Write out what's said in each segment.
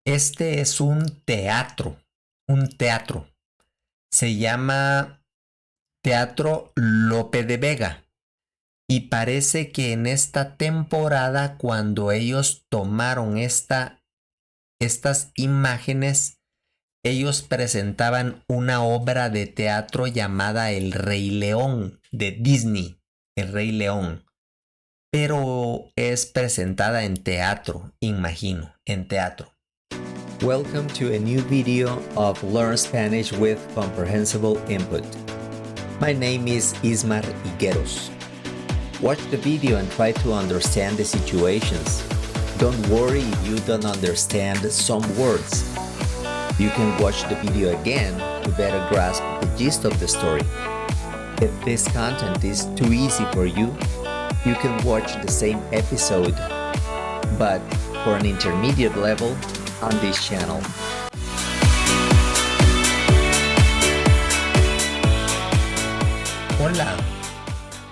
Este es un teatro. Se llama Teatro Lope de Vega. Y parece que en esta temporada, cuando ellos tomaron estas imágenes, ellos presentaban una obra de teatro llamada El Rey León de Disney, El Rey León, pero es presentada en teatro, imagino, en teatro. Welcome to a new video of Learn Spanish with Comprehensible Input. My name is Ismar Higueros. Watch the video and try to understand the situations. Don't worry if you don't understand some words. You can watch the video again to better grasp the gist of the story. If this content is too easy for you, you can watch the same episode, but for an intermediate level, on this channel. Hola,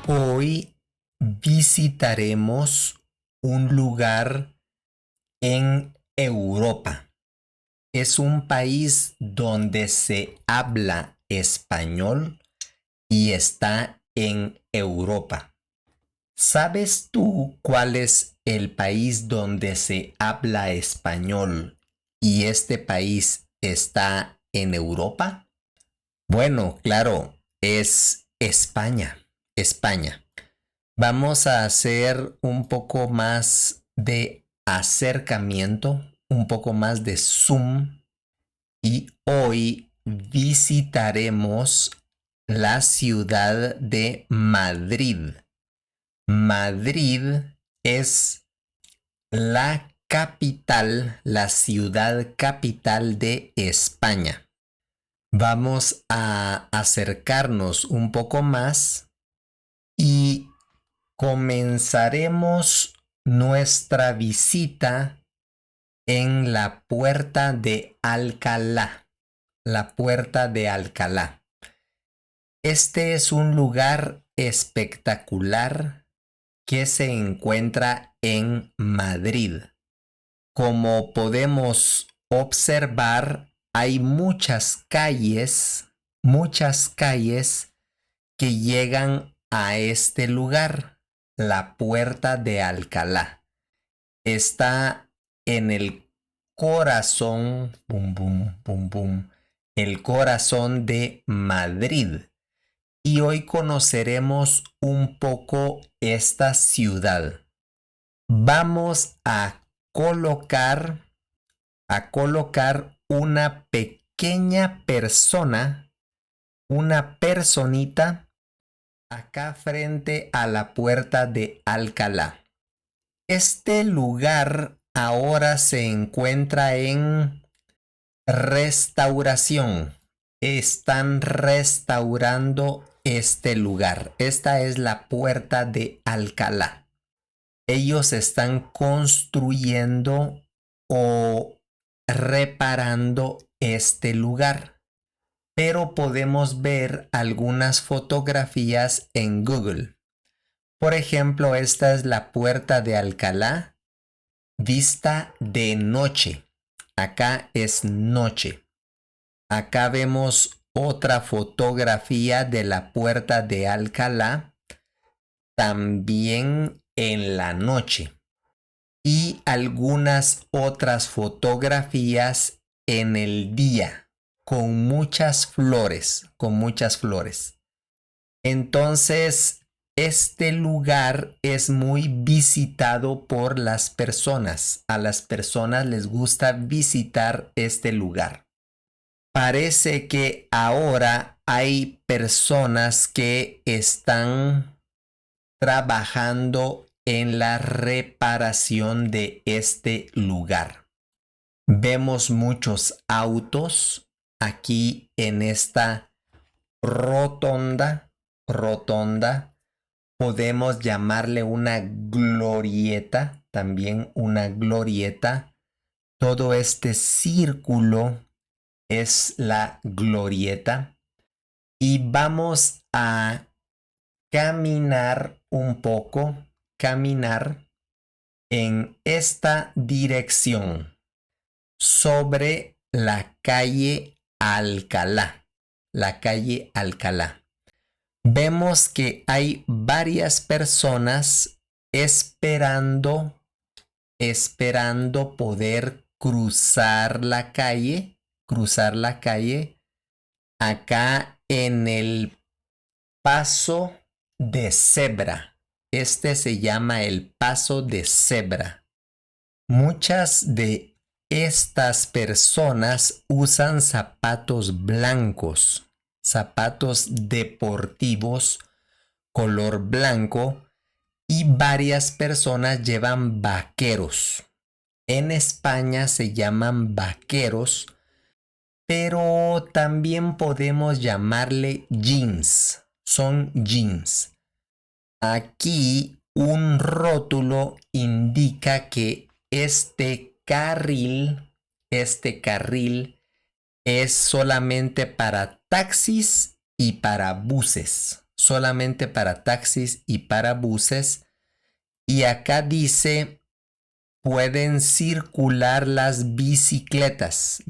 hoy visitaremos un lugar en Europa. Es un país donde se habla español y está en Europa. ¿Sabes tú cuál es el país donde se habla español y este país está en Europa? Bueno, claro, es España. España. Vamos a hacer un poco más de acercamiento, un poco más de zoom y hoy visitaremos la ciudad de Madrid. Madrid es la capital, la ciudad capital de España. Vamos a acercarnos un poco más y comenzaremos nuestra visita en la Puerta de Alcalá. La Puerta de Alcalá. Este es un lugar espectacular que se encuentra en Madrid. Como podemos observar, hay muchas calles que llegan a este lugar, la Puerta de Alcalá. Está en el corazón, bum, bum, bum, bum, el corazón de Madrid. Y hoy conoceremos un poco esta ciudad. Vamos a colocar una pequeña persona, una personita acá frente a la Puerta de Alcalá. Este lugar ahora se encuentra en restauración. Están restaurando este lugar. Esta es la Puerta de Alcalá. Ellos están construyendo o reparando este lugar, pero podemos ver algunas fotografías en Google. Por ejemplo, esta es la Puerta de Alcalá vista de noche. Acá es noche. Acá vemos otra fotografía de la Puerta de Alcalá también en la noche. Y algunas otras fotografías en el día con muchas flores, Entonces, este lugar es muy visitado por las personas. A las personas les gusta visitar este lugar. Parece que ahora hay personas que están trabajando en la reparación de este lugar. Vemos muchos autos aquí en esta rotonda. Podemos llamarle una glorieta, también una glorieta. Todo este círculo es la glorieta. Y vamos a caminar un poco, caminar en esta dirección. sobre la calle Alcalá. La calle Alcalá. Vemos que hay varias personas esperando poder cruzar la calle acá en el paso de cebra. Este se llama el paso de cebra. Muchas de estas personas usan zapatos blancos, zapatos deportivos color blanco, y varias personas llevan vaqueros. En España se llaman vaqueros, pero también podemos llamarle jeans. Son jeans. Aquí un rótulo indica que este carril es solamente para taxis y para buses. Solamente para taxis y para buses. Y acá dice, pueden circular las bicicletas.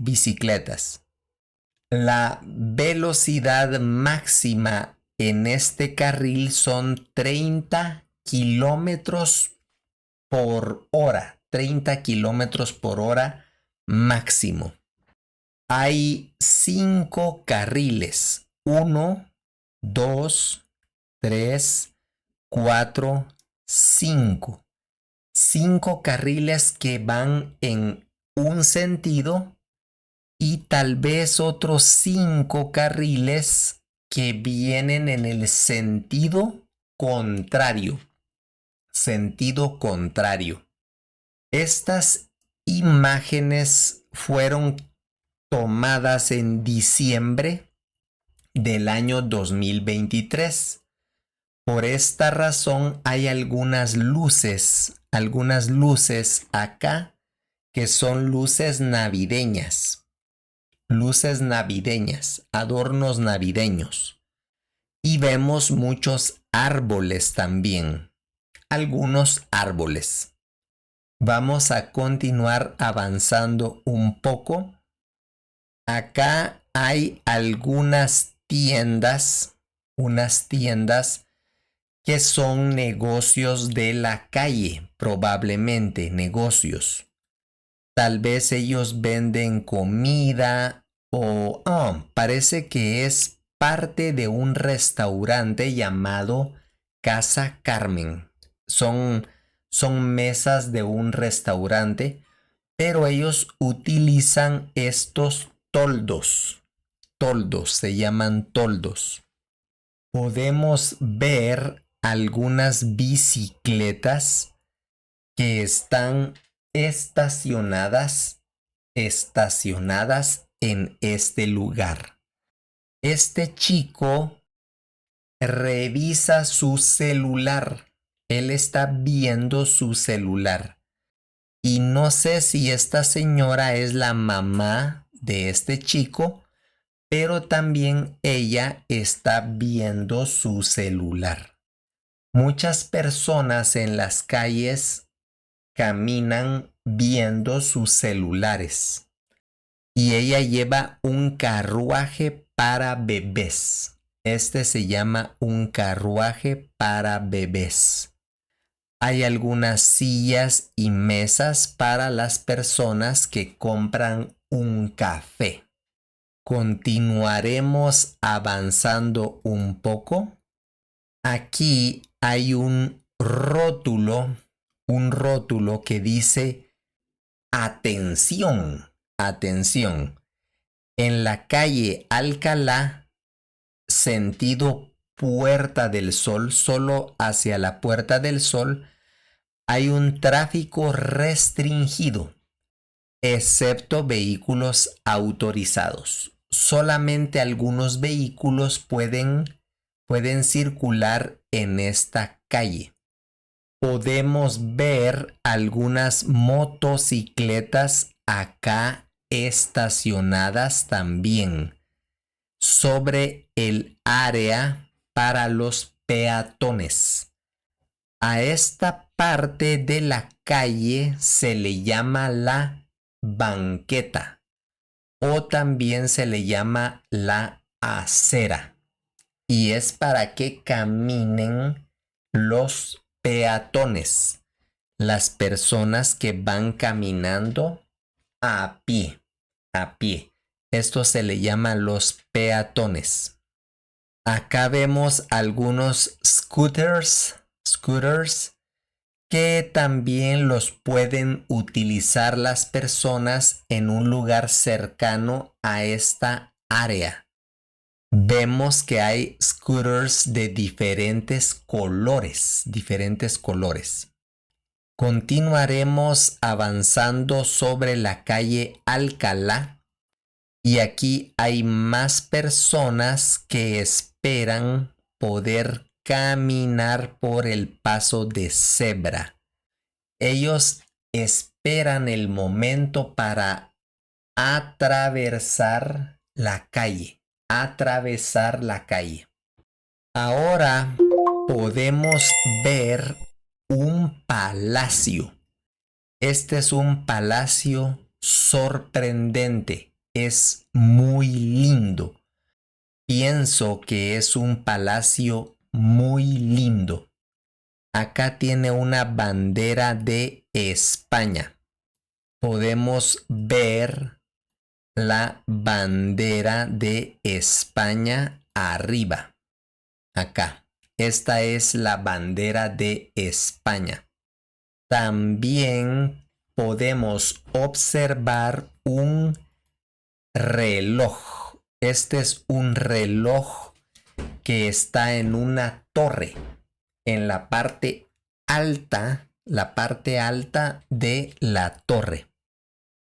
La velocidad máxima en este carril son 30 kilómetros por hora. 30 kilómetros por hora máximo. Hay 5 carriles. 1, 2, 3, 4, 5. 5 carriles que van en un sentido y tal vez otros 5 carriles que vienen en el sentido contrario. Sentido contrario. Estas imágenes fueron tomadas en diciembre del año 2023. Por esta razón hay algunas luces acá que son luces navideñas, adornos navideños. Y vemos muchos árboles también, algunos árboles. Vamos a continuar avanzando un poco. Acá hay algunas tiendas, unas tiendas que son negocios de la calle, probablemente negocios. Tal vez ellos venden comida o parece que es parte de un restaurante llamado Casa Carmen. Son mesas de un restaurante, pero ellos utilizan estos toldos. Toldos, se llaman toldos. Podemos ver algunas bicicletas que están estacionadas en este lugar. Este chico revisa su celular. Él está viendo su celular. Y no sé si esta señora es la mamá de este chico, pero también ella está viendo su celular. Muchas personas en las calles caminan viendo sus celulares. Y ella lleva un carruaje para bebés. Este se llama un carruaje para bebés. Hay algunas sillas y mesas para las personas que compran un café. Continuaremos avanzando un poco. Aquí hay un rótulo que dice atención, atención. En la calle Alcalá, sentido Puerta del Sol, solo hacia la Puerta del Sol, hay un tráfico restringido, excepto vehículos autorizados. Solamente algunos vehículos pueden circular en esta calle. Podemos ver algunas motocicletas acá estacionadas también sobre el área para los peatones. A esta parte de la calle se le llama la banqueta o también se le llama la acera y es para que caminen los peatones, las personas que van caminando a pie, a pie. Esto se le llama los peatones. Acá vemos algunos scooters que también los pueden utilizar las personas en un lugar cercano a esta área. Vemos que hay scooters de diferentes colores. Continuaremos avanzando sobre la calle Alcalá y aquí hay más personas que esperan poder caminar por el paso de cebra. Ellos esperan el momento para atravesar la calle. Ahora podemos ver un palacio. Este es un palacio sorprendente. Es muy lindo. Pienso que es un palacio muy lindo. Acá tiene una bandera de España. Podemos ver la bandera de España arriba. Acá. Esta es la bandera de España. También podemos observar un reloj. Este es un reloj que está en una torre, en la parte alta de la torre.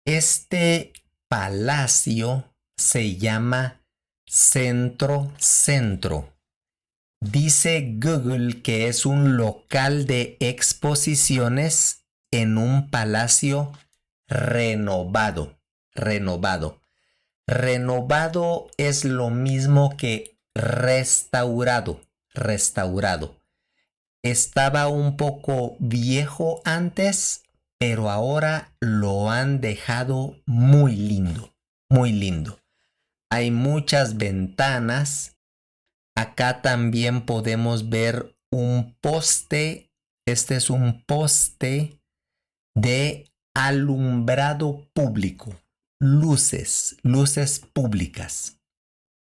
Este palacio se llama Centro. Dice Google que es un local de exposiciones en un palacio renovado. Renovado es lo mismo que restaurado. Estaba un poco viejo antes, pero ahora lo han dejado muy lindo. Hay muchas ventanas. Acá también podemos ver un poste. Este es un poste de alumbrado público. Luces públicas.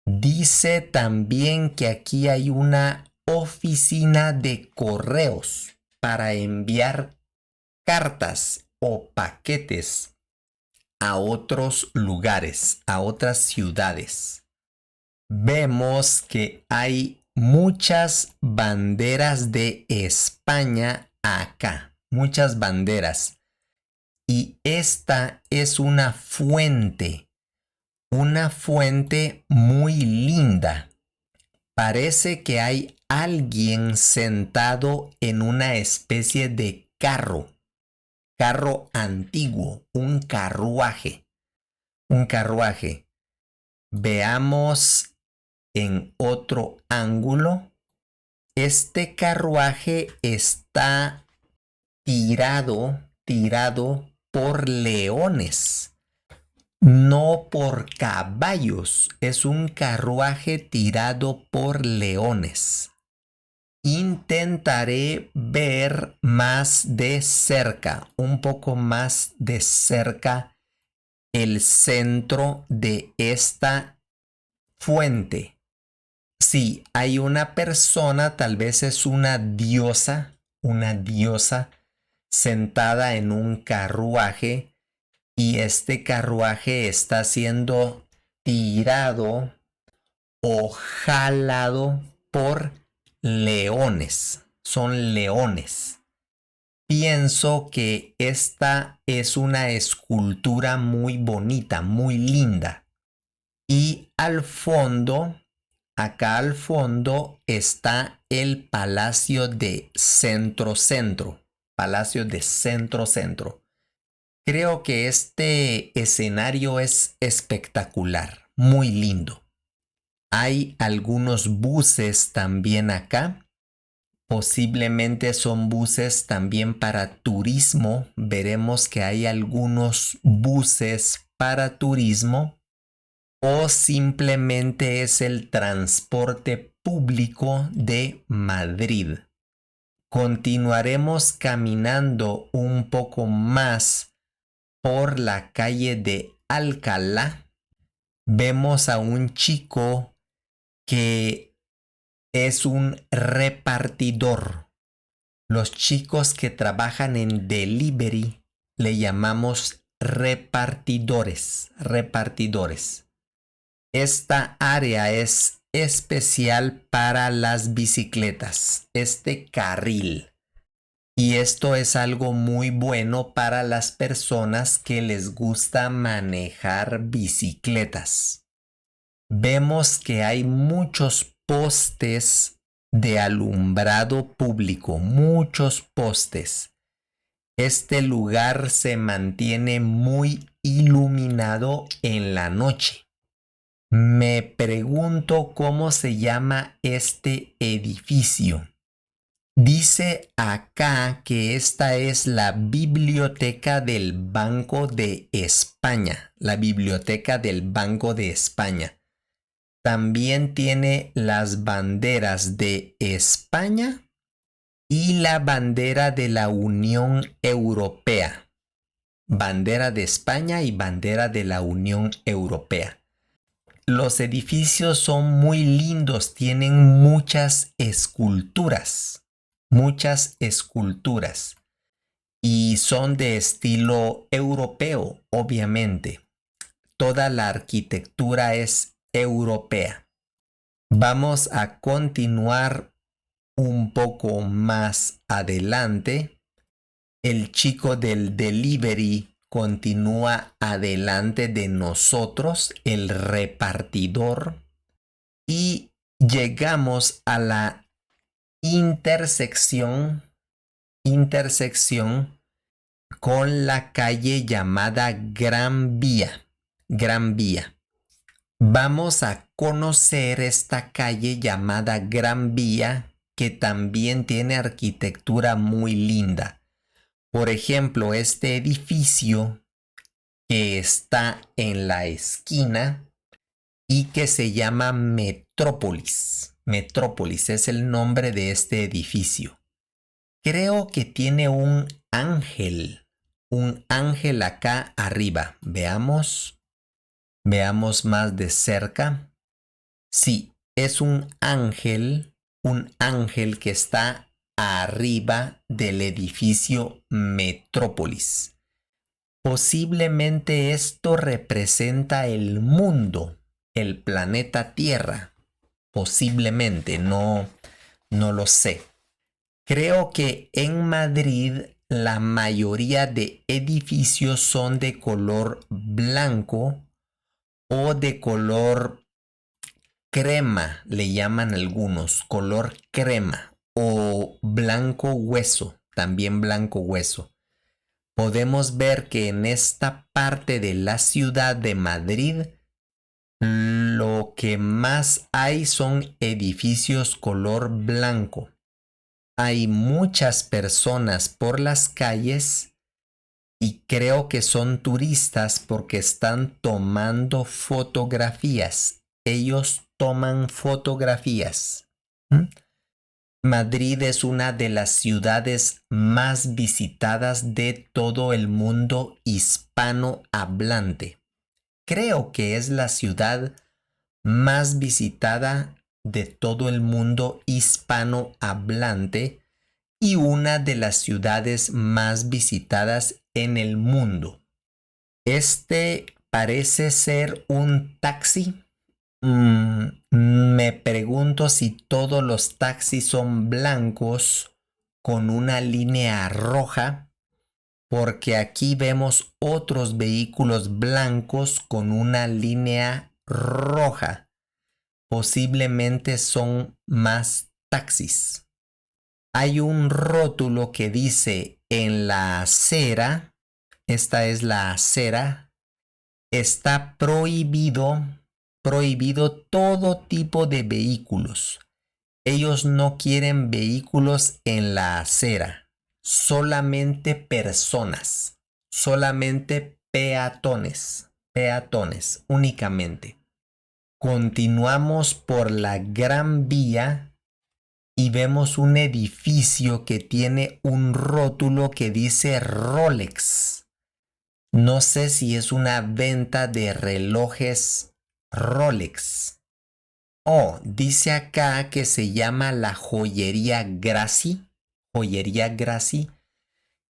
Dice también que aquí hay una oficina de correos para enviar cartas o paquetes a otros lugares, a otras ciudades. Vemos que hay muchas banderas de España acá, muchas banderas. Y esta es una fuente muy linda. Parece que hay alguien sentado en una especie de carro antiguo, un carruaje. Veamos en otro ángulo. Este carruaje está tirado por leones, no por caballos. Es un carruaje tirado por leones. Intentaré ver más de cerca, un poco más de cerca, el centro de esta fuente. Sí, hay una persona, tal vez es una diosa sentada en un carruaje y este carruaje está siendo tirado o jalado por leones. Son leones. Pienso que esta es una escultura muy bonita, muy linda. Y al fondo, acá al fondo, está el Palacio de Centro. Palacio de Centro. Creo que este escenario es espectacular, muy lindo. Hay algunos buses también acá Posiblemente son buses también para turismo. Veremos que hay algunos buses para turismo o simplemente es el transporte público de Madrid. Continuaremos caminando un poco más por la calle de Alcalá. Vemos a un chico que es un repartidor. Los chicos que trabajan en delivery le llamamos repartidores. Esta área es especial para las bicicletas, este carril. Y esto es algo muy bueno para las personas que les gusta manejar bicicletas. Vemos que hay muchos postes de alumbrado público, muchos postes. Este lugar se mantiene muy iluminado en la noche. Me pregunto cómo se llama este edificio. Dice acá que esta es la biblioteca del Banco de España, la biblioteca del Banco de España. También tiene las banderas de España y la bandera de la Unión Europea. Bandera de España y bandera de la Unión Europea. Los edificios son muy lindos, tienen muchas esculturas y son de estilo europeo, obviamente. Toda la arquitectura es europea. Vamos a continuar un poco más adelante. El chico del delivery continúa adelante de nosotros, el repartidor, y llegamos a la intersección con la calle llamada Gran Vía. Vamos a conocer esta calle llamada Gran Vía, que también tiene arquitectura muy linda. Por ejemplo, este edificio que está en la esquina y que se llama Metrópolis. Metrópolis es el nombre de este edificio. Creo que tiene un ángel acá arriba. Veamos más de cerca. Sí, es un ángel que está arriba del edificio Metrópolis. Posiblemente esto representa el mundo, el planeta Tierra. Posiblemente, no lo sé. Creo que en Madrid la mayoría de edificios son de color blanco o de color crema, le llaman algunos, color crema o blanco hueso, también blanco hueso. Podemos ver que en esta parte de la ciudad de Madrid lo que más hay son edificios color blanco. Hay muchas personas por las calles y creo que son turistas porque están tomando fotografías. Ellos toman fotografías. Madrid es una de las ciudades más visitadas de todo el mundo hispanohablante. Creo que es la ciudad más visitada de todo el mundo hispanohablante y una de las ciudades más visitadas en el mundo. Este parece ser un taxi. Me pregunto si todos los taxis son blancos con una línea roja, porque aquí vemos otros vehículos blancos con una línea roja. Posiblemente son más taxis. Hay un rótulo que dice en la acera, esta es la acera, está prohibido todo tipo de vehículos. Ellos no quieren vehículos en la acera, solamente personas, solamente peatones, peatones únicamente. Continuamos por la Gran Vía y vemos un edificio que tiene un rótulo que dice Rolex. No sé si es una venta de relojes Rolex. Oh, dice acá que se llama la joyería Gracie,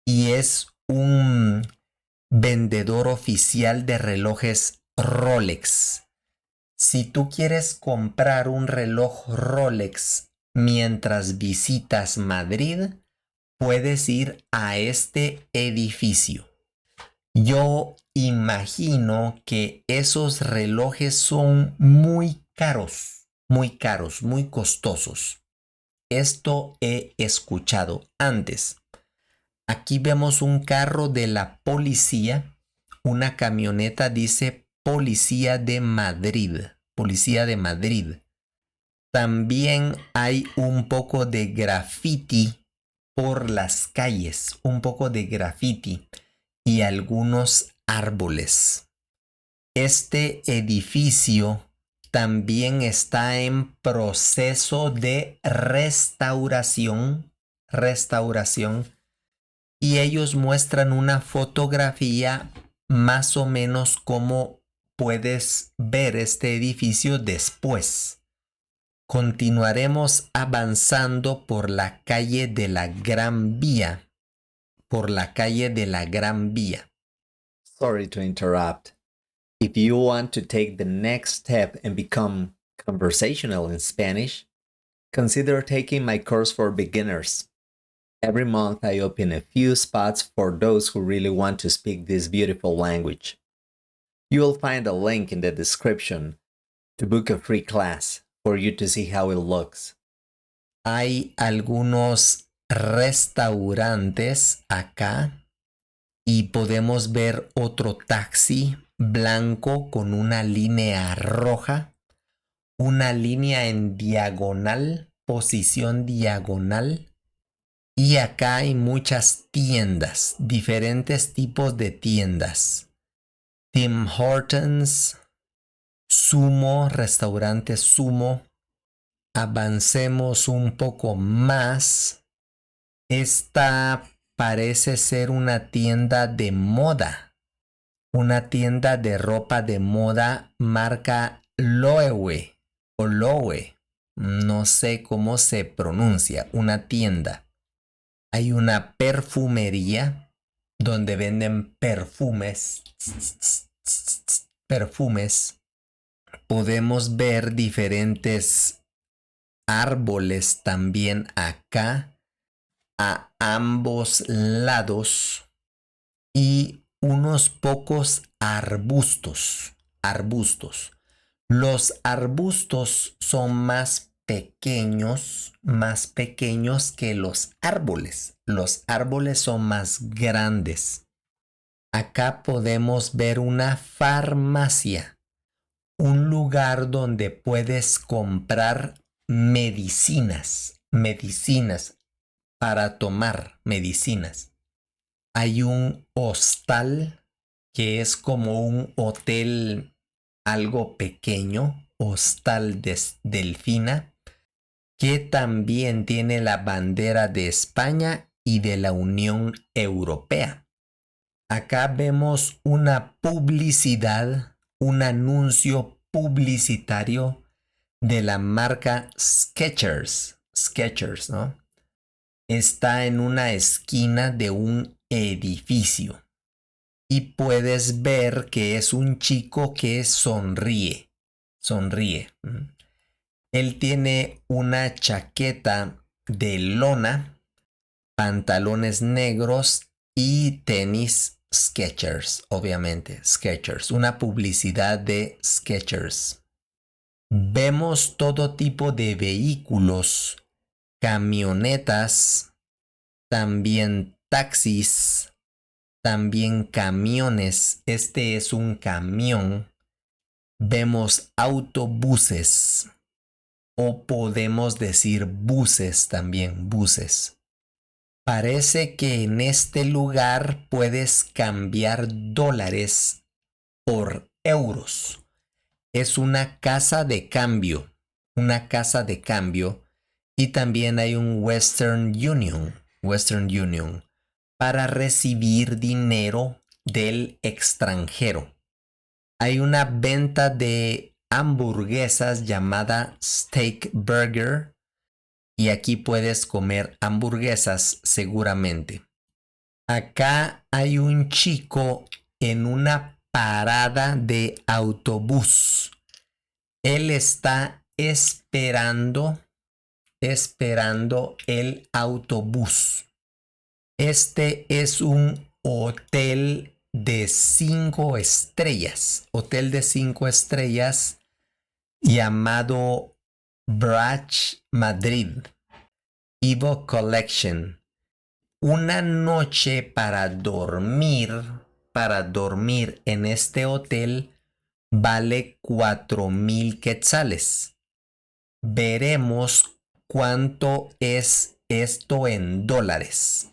y es un vendedor oficial de relojes Rolex. Si tú quieres comprar un reloj Rolex mientras visitas Madrid, puedes ir a este edificio. Yo imagino que esos relojes son muy caros, muy costosos. Esto he escuchado antes. Aquí vemos un carro de la policía, una camioneta dice Policía de Madrid, Policía de Madrid. También hay un poco de graffiti por las calles, un poco de graffiti y algunos árboles. Este edificio también está en proceso de restauración, y ellos muestran una fotografía más o menos como puedes ver este edificio después. Continuaremos avanzando por la calle de la Gran Vía, por la calle de la Gran Vía. Sorry to interrupt. If you want to take the next step and become conversational in Spanish, consider taking my course for beginners. Every month, I open a few spots for those who really want to speak this beautiful language. You will find a link in the description to book a free class for you to see how it looks. Hay algunos restaurantes acá y podemos ver otro taxi blanco con una línea roja, una línea en diagonal, posición diagonal. Y acá hay muchas tiendas, diferentes tipos de tiendas. Tim Hortons, Sumo, restaurante Sumo. Avancemos un poco más. Esta parece ser una tienda de moda. Una tienda de ropa de moda marca Loewe o Loewe. No sé cómo se pronuncia. Una tienda. Hay una perfumería donde venden perfumes. Perfumes. Podemos ver diferentes árboles también acá a ambos lados y unos pocos arbustos. Arbustos. Los arbustos son más pequeños que los árboles. Los árboles son más grandes. Acá podemos ver una farmacia, un lugar donde puedes comprar medicinas para tomar medicinas. Hay un hostal que es como un hotel algo pequeño, Hostal Delfina, que también tiene la bandera de España y de la Unión Europea. Acá vemos una publicidad, un anuncio publicitario de la marca Skechers. Skechers, ¿no? Está en una esquina de un edificio y puedes ver que es un chico que sonríe. Sonríe. Él tiene una chaqueta de lona, pantalones negros y tenis Skechers, obviamente, Skechers, una publicidad de Skechers. Vemos todo tipo de vehículos, camionetas, también taxis, también camiones. Este es un camión. Vemos autobuses. o podemos decir buses también, buses. Parece que en este lugar puedes cambiar dólares por euros. Es una casa de cambio, y también hay un Western Union, para recibir dinero del extranjero. Hay una venta de hamburguesas llamada Steak Burger y aquí puedes comer hamburguesas seguramente. Acá hay un chico en una parada de autobús. Él está esperando el autobús. Este es un hotel de 5 estrellas. Hotel de 5 estrellas llamado Brach Madrid. Evo Collection. Una noche para dormir en este hotel vale 4,000 quetzales. Veremos cuánto es esto en dólares.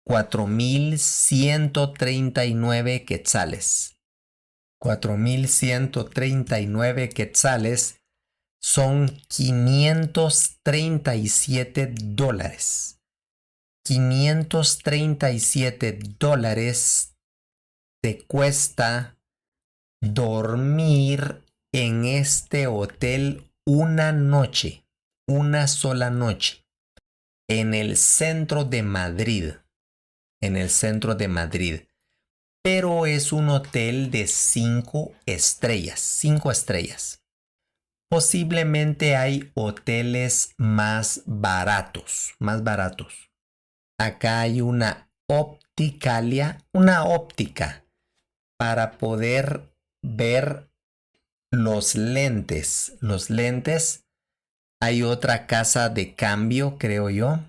4,139 quetzales. 4,139 quetzales son 537 dólares. 537 dólares te cuesta dormir en este hotel una sola noche, en el centro de Madrid. Pero es un hotel de 5 estrellas. Posiblemente hay hoteles más baratos. Acá hay una óptica para poder ver los lentes. Hay otra casa de cambio, creo yo.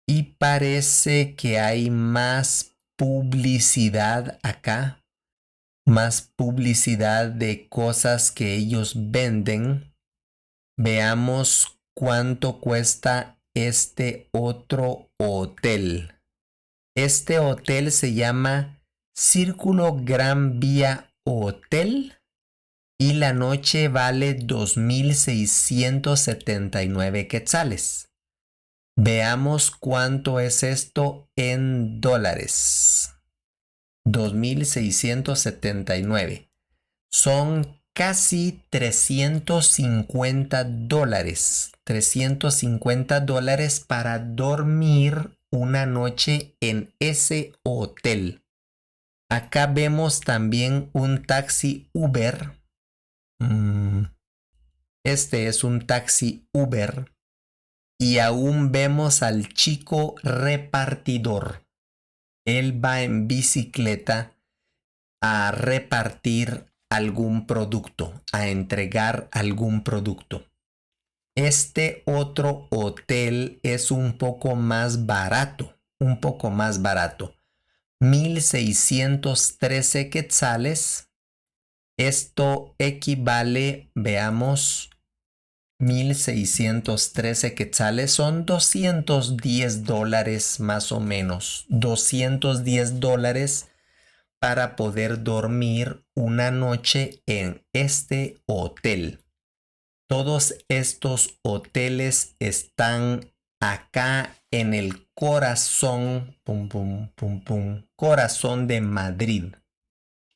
Y parece que hay más publicidad acá. Más publicidad de cosas que ellos venden. Veamos cuánto cuesta este otro hotel. Este hotel se llama Círculo Gran Vía Hotel y la noche vale 2,679 quetzales. Veamos cuánto es esto en dólares. 2,679. Son casi 350 dólares. 350 dólares para dormir una noche en ese hotel. Acá vemos también un taxi Uber. Este es un taxi Uber. Y aún vemos al chico repartidor. Él va en bicicleta a repartir algún producto, a entregar algún producto. Este otro hotel es un poco más barato. 1,613 quetzales. Esto equivale, veamos, 1,613 quetzales son 210 dólares más o menos. 210 dólares para poder dormir una noche en este hotel. Todos estos hoteles están acá en el corazón, corazón de Madrid.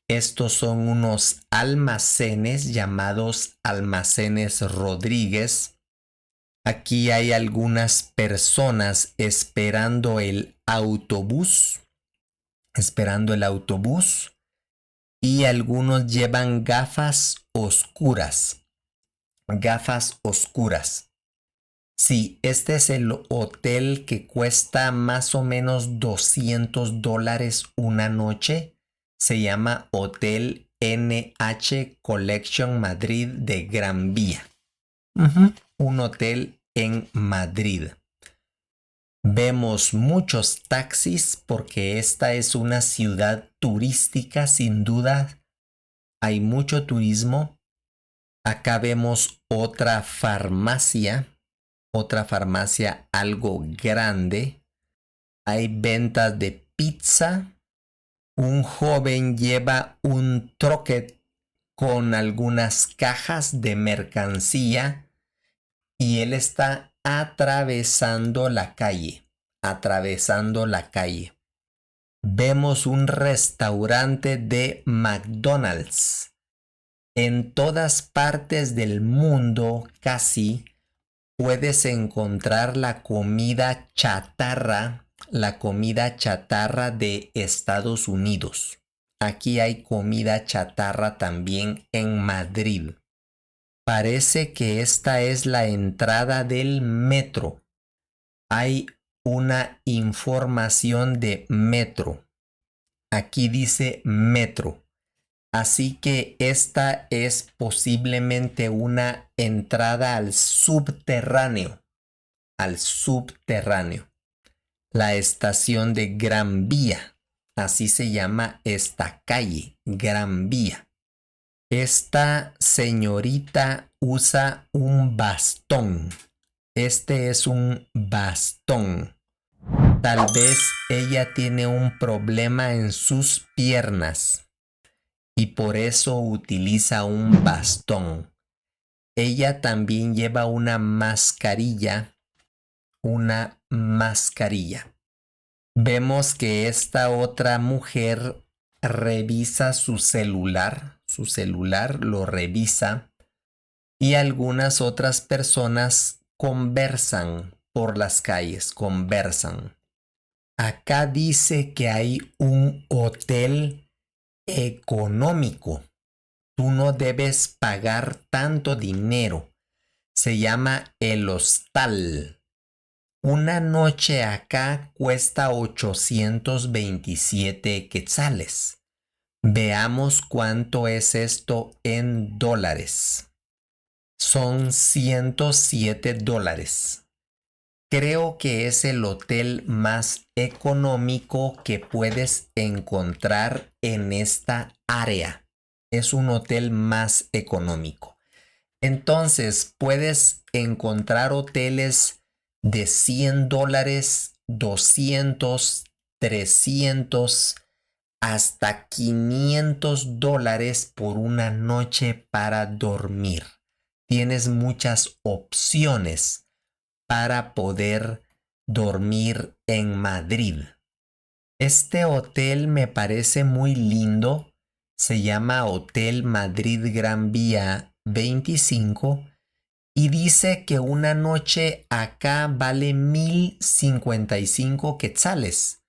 Estos son unos almacenes llamados Almacenes Rodríguez. Aquí hay algunas personas esperando el autobús. Y algunos llevan gafas oscuras. Sí, este es el hotel que cuesta más o menos 200 dólares una noche. Se llama Hotel NH Collection Madrid de Gran Vía. Un hotel en Madrid. Vemos muchos taxis porque esta es una ciudad turística, sin duda. Hay mucho turismo. Acá vemos otra farmacia algo grande. Hay ventas de pizza. Un joven lleva un troquet con algunas cajas de mercancía y él está atravesando la calle. Vemos un restaurante de McDonald's. En todas partes del mundo casi puedes encontrar la comida chatarra de Estados Unidos. Aquí hay comida chatarra también en Madrid. Parece que esta es la entrada del metro. Hay una información de metro. Aquí dice metro. Así que esta es posiblemente una entrada al subterráneo. La estación de Gran Vía. Así se llama esta calle, Gran Vía. Esta señorita usa un bastón. Este es un bastón. Tal vez ella tiene un problema en sus piernas y por eso utiliza un bastón. Ella también lleva una mascarilla. Vemos que esta otra mujer revisa su celular lo revisa y algunas otras personas conversan por las calles, Acá dice que hay un hotel económico. Tú no debes pagar tanto dinero. Se llama El Hostal. Una noche acá cuesta 827 quetzales. Veamos cuánto es esto en dólares. Son $107. Creo que es el hotel más económico que puedes encontrar en esta área. Es un hotel más económico. Entonces puedes encontrar hoteles de $100, 200, 300, hasta $500 por una noche para dormir. Tienes muchas opciones para poder dormir en Madrid. Este hotel me parece muy lindo. Se llama Hotel Madrid Gran Vía 25 y dice que una noche acá vale 1,055 quetzales.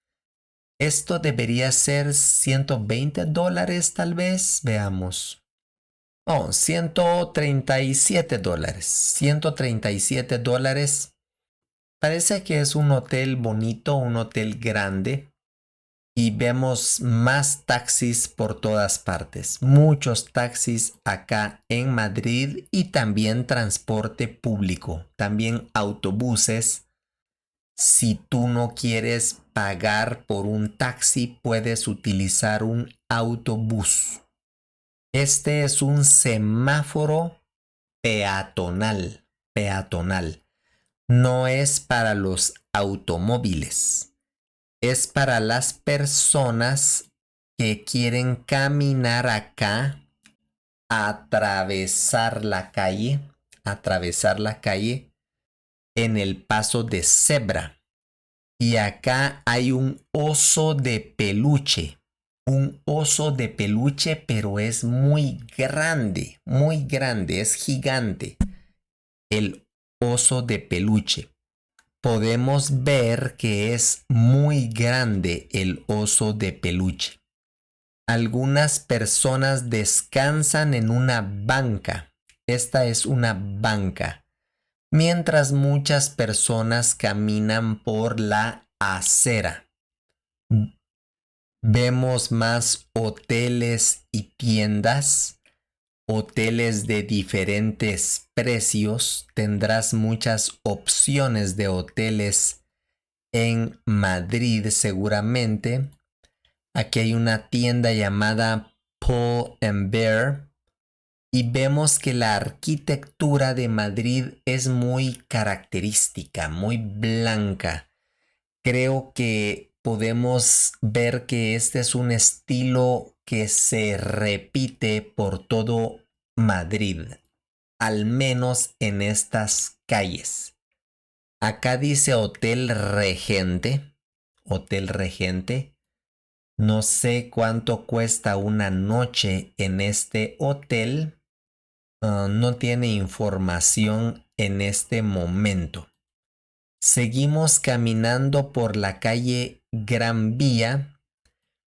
Esto debería ser $120 tal vez. Veamos. Oh, $137. $137. Parece que es un hotel bonito, un hotel grande. Y vemos más taxis por todas partes. Muchos taxis acá en Madrid y también transporte público. También autobuses. Si tú no quieres pagar por un taxi, puedes utilizar un autobús. Este es un semáforo peatonal. No es para los automóviles. Es para las personas que quieren caminar acá, atravesar la calle en el paso de cebra. Y acá hay un oso de peluche. Pero es muy grande, es gigante. El oso de peluche. Podemos ver que es muy grande el oso de peluche. Algunas personas descansan en una banca. Esta es una banca. Mientras muchas personas caminan por la acera. Vemos más hoteles y tiendas. Hoteles de diferentes precios. Tendrás muchas opciones de hoteles en Madrid seguramente. Aquí hay una tienda llamada Pull and Bear. y vemos que la arquitectura de Madrid es muy característica, muy blanca. Creo que podemos ver que este es un estilo que se repite por todo Madrid, al menos en estas calles. Acá dice Hotel Regente, Hotel Regente. No sé cuánto cuesta una noche en este hotel. No tiene información en este momento. Seguimos caminando por la calle Gran Vía.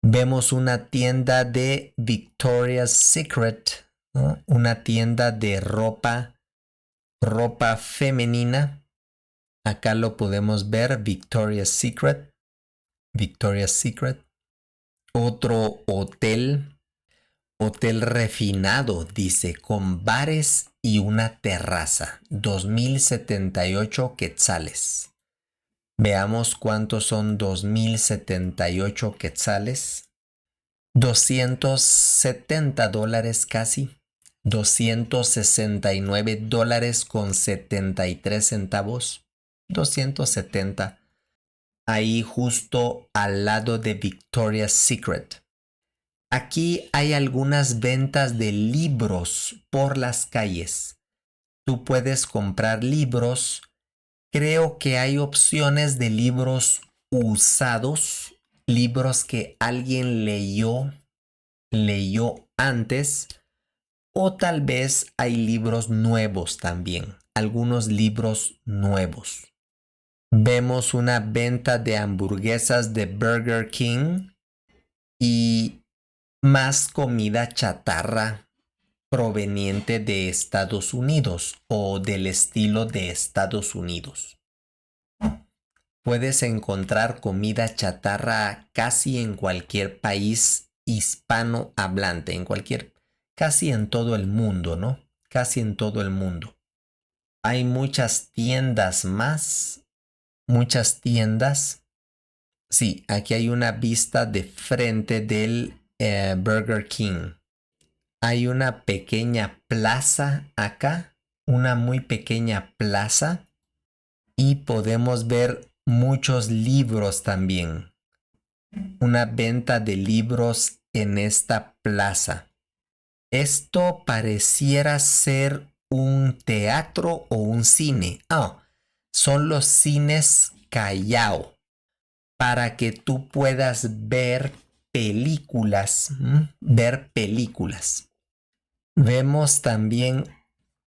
Vemos una tienda de Victoria's Secret, ¿no? Una tienda de ropa femenina. Acá lo podemos ver, Victoria's Secret. Victoria's Secret. Otro hotel refinado, dice, con bares y una terraza, 2078 quetzales. Veamos cuántos son 2078 quetzales. $270 casi. $269 con 73 centavos. 270. Ahí justo al lado de Victoria's Secret. Aquí hay algunas ventas de libros por las calles. Tú puedes comprar libros. Creo que hay opciones de libros usados, libros que alguien leyó antes, o tal vez hay libros nuevos también, algunos libros nuevos. Vemos una venta de hamburguesas de Burger King y más comida chatarra proveniente de Estados Unidos o del estilo de Estados Unidos. Puedes encontrar comida chatarra casi en cualquier país hispanohablante, casi en todo el mundo, ¿no? Casi en todo el mundo. Hay muchas tiendas más, muchas tiendas. Sí, aquí hay una vista de frente del Burger King. Hay una pequeña plaza acá, una muy pequeña plaza, y podemos ver muchos libros también. Una venta de libros en esta plaza. Esto pareciera ser un teatro o un cine. Son los cines Callao, para que tú puedas ver películas, Vemos también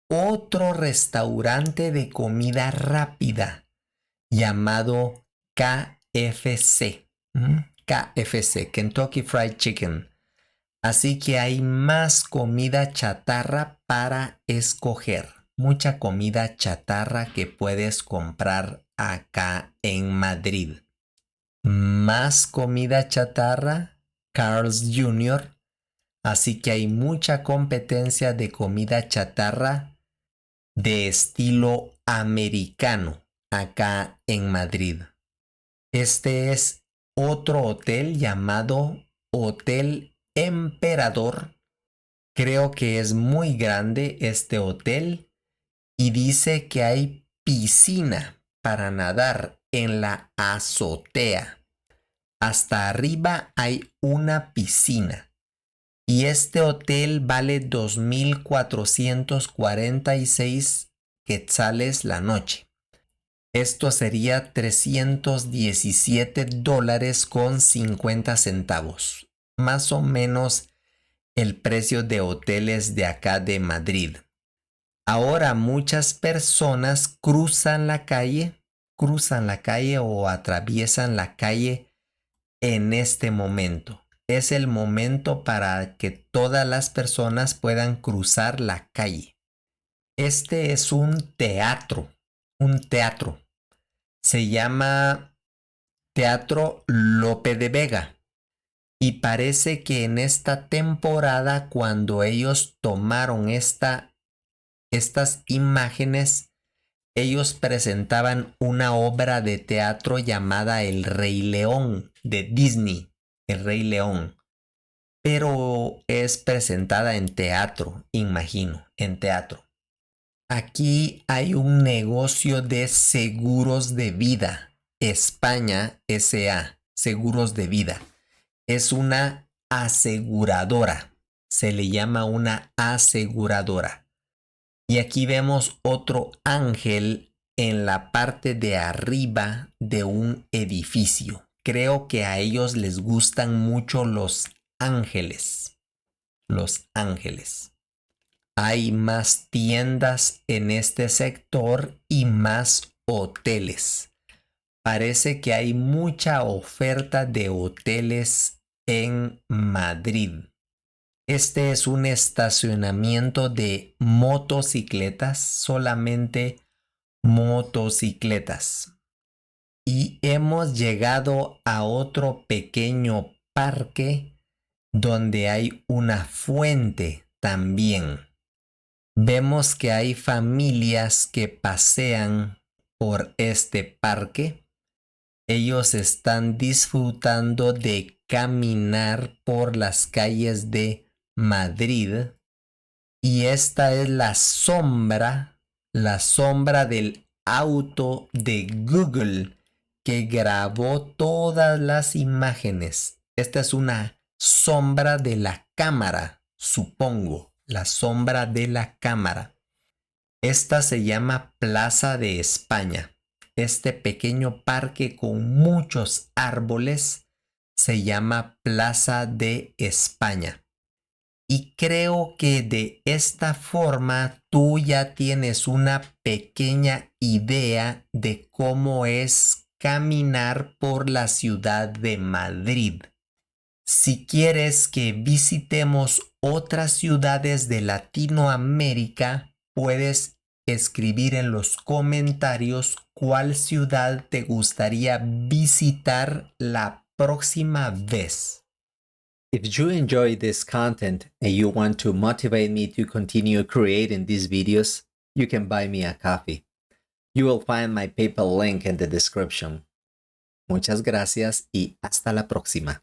otro restaurante de comida rápida llamado KFC. KFC, Kentucky Fried Chicken. Así que hay más comida chatarra para escoger. Mucha comida chatarra que puedes comprar acá en Madrid. Más comida chatarra, Carl's Jr. Así que hay mucha competencia de comida chatarra de estilo americano acá en Madrid. Este es otro hotel llamado Hotel Emperador. Creo que es muy grande este hotel y dice que hay piscina para nadar en la azotea. Hasta arriba hay una piscina. Y este hotel vale 2,446 quetzales la noche. Esto sería $317 con 50 centavos. Más o menos el precio de hoteles de acá de Madrid. Ahora muchas personas cruzan la calle o atraviesan la calle en este momento. Es el momento para que todas las personas puedan cruzar la calle. Este es un teatro. Se llama Teatro Lope de Vega. Y parece que en esta temporada, cuando ellos tomaron estas imágenes, ellos presentaban una obra de teatro llamada El Rey León de Disney. El Rey León. pero es presentada en teatro, imagino, en teatro. Aquí hay un negocio de seguros de vida. España SA, seguros de vida. Es una aseguradora. Se le llama una aseguradora. Y aquí vemos otro ángel en la parte de arriba de un edificio. Creo que a ellos les gustan mucho los ángeles. Los ángeles. Hay más tiendas en este sector y más hoteles. Parece que hay mucha oferta de hoteles en Madrid. Este es un estacionamiento de motocicletas, solamente motocicletas. Y hemos llegado a otro pequeño parque donde hay una fuente también. Vemos que hay familias que pasean por este parque. Ellos están disfrutando de caminar por las calles de Madrid. Y esta es la sombra del auto de Google que grabó todas las imágenes. Esta es una sombra de la cámara, supongo, la sombra de la cámara. Esta se llama Plaza de España. Este pequeño parque con muchos árboles se llama Plaza de España. Y creo que de esta forma tú ya tienes una pequeña idea de cómo es caminar por la ciudad de Madrid. Si quieres que visitemos otras ciudades de Latinoamérica, puedes escribir en los comentarios cuál ciudad te gustaría visitar la próxima vez. If you enjoy this content and you want to motivate me to continue creating these videos, you can buy me a coffee. You will find my PayPal link in the description. Muchas gracias y hasta la próxima.